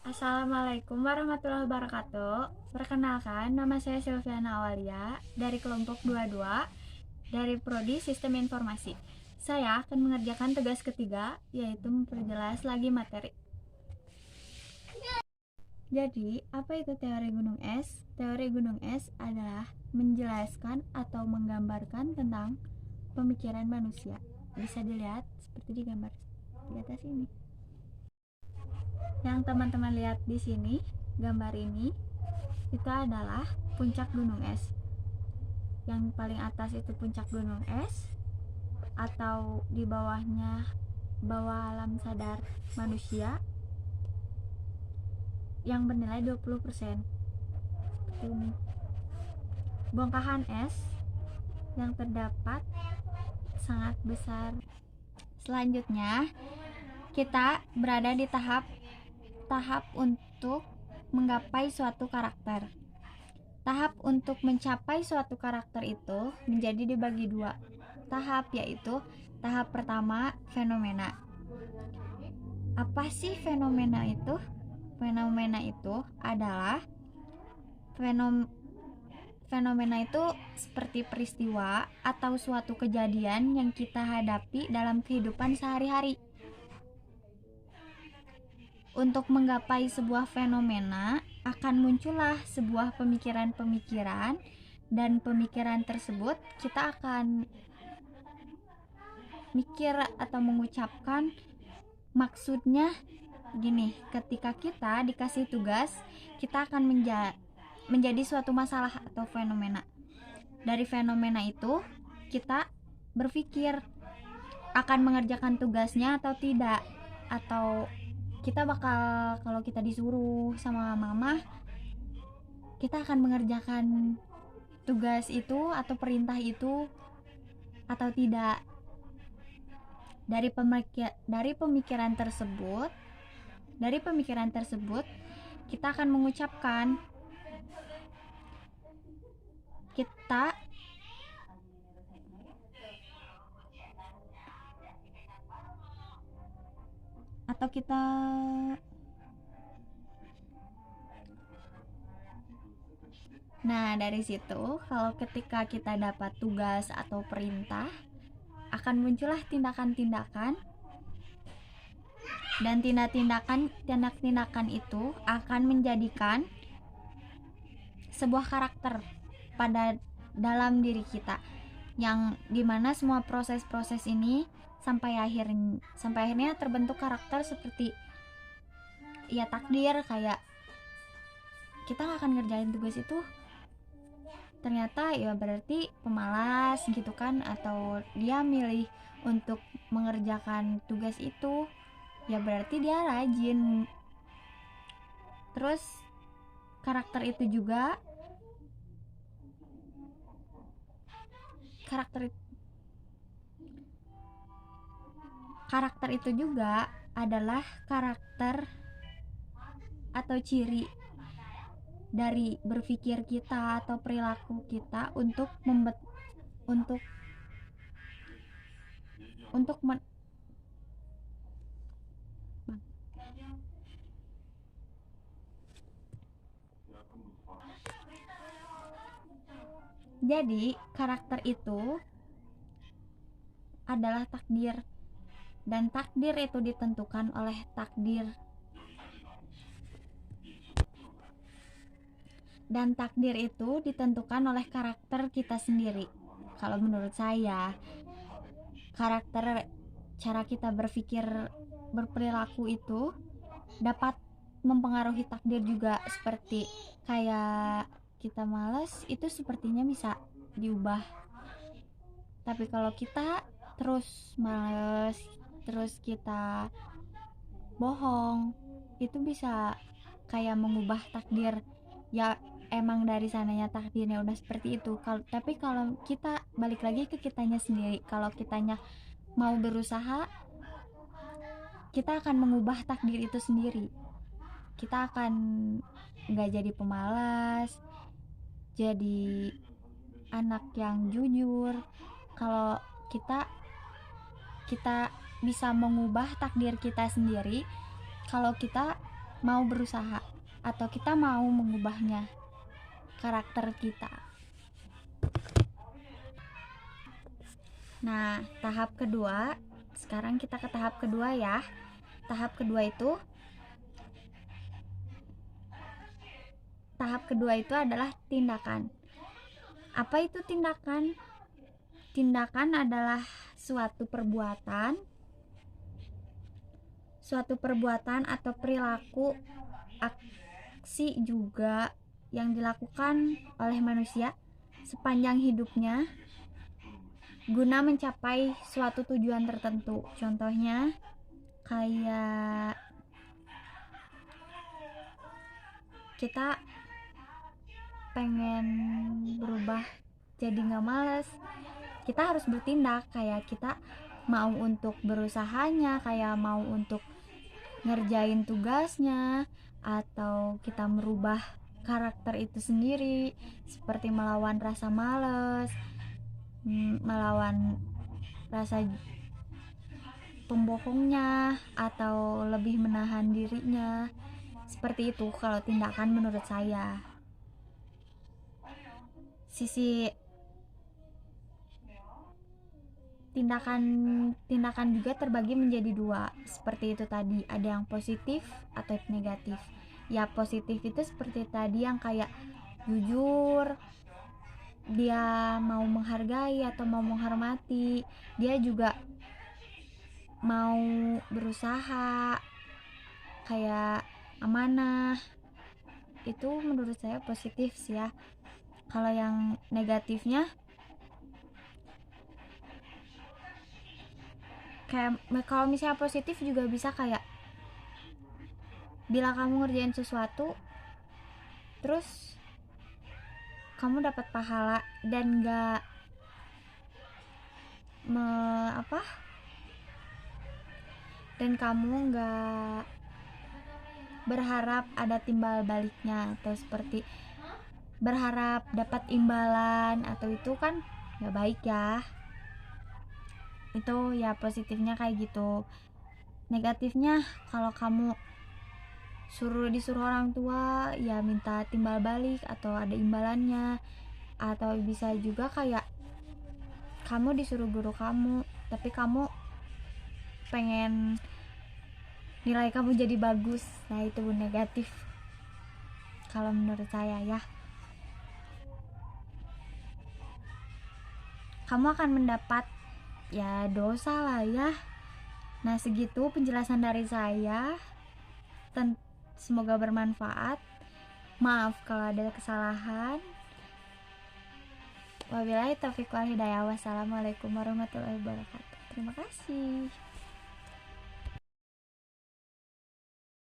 Assalamualaikum warahmatullahi wabarakatuh. Perkenalkan, nama saya Silviana Awalia dari kelompok 22 dari Prodi Sistem Informasi. Saya akan mengerjakan tugas ketiga, yaitu memperjelas lagi materi. Jadi, apa itu teori gunung es? Teori gunung es adalah menjelaskan atau menggambarkan tentang pemikiran manusia. Bisa dilihat seperti di gambar di atas ini. Yang teman-teman lihat di sini, gambar ini itu adalah puncak gunung es. Yang paling atas itu puncak gunung es, atau di bawahnya bawah alam sadar manusia yang bernilai 20%. Seperti ini. Bongkahan es yang terdapat sangat besar. Selanjutnya, kita berada di tahap untuk menggapai suatu karakter. Tahap untuk mencapai suatu karakter itu menjadi dibagi dua tahap, yaitu tahap pertama, fenomena. Apa sih fenomena itu? Fenomena itu adalah fenomena itu seperti peristiwa atau suatu kejadian yang kita hadapi dalam kehidupan sehari-hari. Untuk menggapai sebuah fenomena, akan muncullah sebuah pemikiran-pemikiran, dan pemikiran tersebut kita akan mikir atau mengucapkan maksudnya gini. Ketika kita dikasih tugas, kita akan menjadi suatu masalah atau fenomena. Dari fenomena itu kita berpikir akan mengerjakan tugasnya atau tidak, atau kita bakal, kalau kita disuruh sama mama, kita akan mengerjakan tugas itu atau perintah itu atau tidak. Dari pemikiran tersebut kita akan mengucapkan, kita Nah, dari situ kalau ketika kita dapat tugas atau perintah, akan muncullah tindakan-tindakan, dan tindak-tindakan itu akan menjadikan sebuah karakter pada dalam diri kita, yang dimana semua proses-proses ini sampai akhirnya terbentuk karakter seperti ya takdir. Kayak kita nggak akan ngerjain tugas itu, ternyata ya berarti pemalas gitu kan, atau dia milih untuk mengerjakan tugas itu, ya berarti dia rajin. Terus karakter itu juga adalah karakter atau ciri dari berpikir kita atau perilaku kita untuk jadi karakter itu adalah takdir, dan takdir itu ditentukan oleh karakter kita sendiri. Kalau menurut saya, karakter, cara kita berpikir, berperilaku itu dapat mempengaruhi takdir juga. Seperti kayak kita malas, itu sepertinya bisa diubah. Tapi kalau kita terus males, terus kita bohong, itu bisa kayak mengubah takdir. Ya emang dari sananya takdirnya udah seperti itu. Tapi kalau kita balik lagi ke kitanya sendiri, kalau kitanya mau berusaha, kita akan mengubah takdir itu sendiri. Kita akan nggak jadi pemalas, jadi anak yang jujur. Kalau kita bisa mengubah takdir kita sendiri kalau kita mau berusaha atau kita mau mengubahnya, karakter kita. Nah, tahap kedua, sekarang kita ke tahap kedua ya. Tahap kedua adalah tindakan. Apa itu tindakan? Tindakan adalah suatu perbuatan atau perilaku, aksi juga yang dilakukan oleh manusia sepanjang hidupnya guna mencapai suatu tujuan tertentu. Contohnya kayak kita pengen berubah jadi nggak malas, kita harus bertindak, kayak kita mau untuk berusahanya, kayak mau untuk ngerjain tugasnya, atau kita merubah karakter itu sendiri, seperti melawan rasa malas, melawan rasa pembohongnya, atau lebih menahan dirinya. Seperti itu kalau tindakan menurut saya. Sisi tindakan juga terbagi menjadi dua, seperti itu tadi, ada yang positif atau negatif. Ya, positif itu seperti tadi yang kayak jujur, dia mau menghargai atau mau menghormati, dia juga mau berusaha, kayak amanah. Itu menurut saya positif sih ya. Kalau yang negatifnya kayak, kalau misalnya positif juga bisa kayak bila kamu ngerjain sesuatu terus kamu dapat pahala dan gak dan kamu gak berharap ada timbal baliknya, atau seperti berharap dapat imbalan, atau itu kan gak baik ya. Itu ya positifnya kayak gitu. Negatifnya kalau kamu disuruh orang tua ya minta timbal balik atau ada imbalannya, atau bisa juga kayak kamu disuruh guru kamu tapi kamu pengen nilai kamu jadi bagus. Nah, itu negatif kalau menurut saya ya. Kamu akan mendapat ya dosa lah ya. Nah, segitu penjelasan dari saya. Semoga bermanfaat. Maaf kalau ada kesalahan. Wabillahi taufiq wal hidayah. Wassalamualaikum warahmatullahi wabarakatuh. Terima kasih.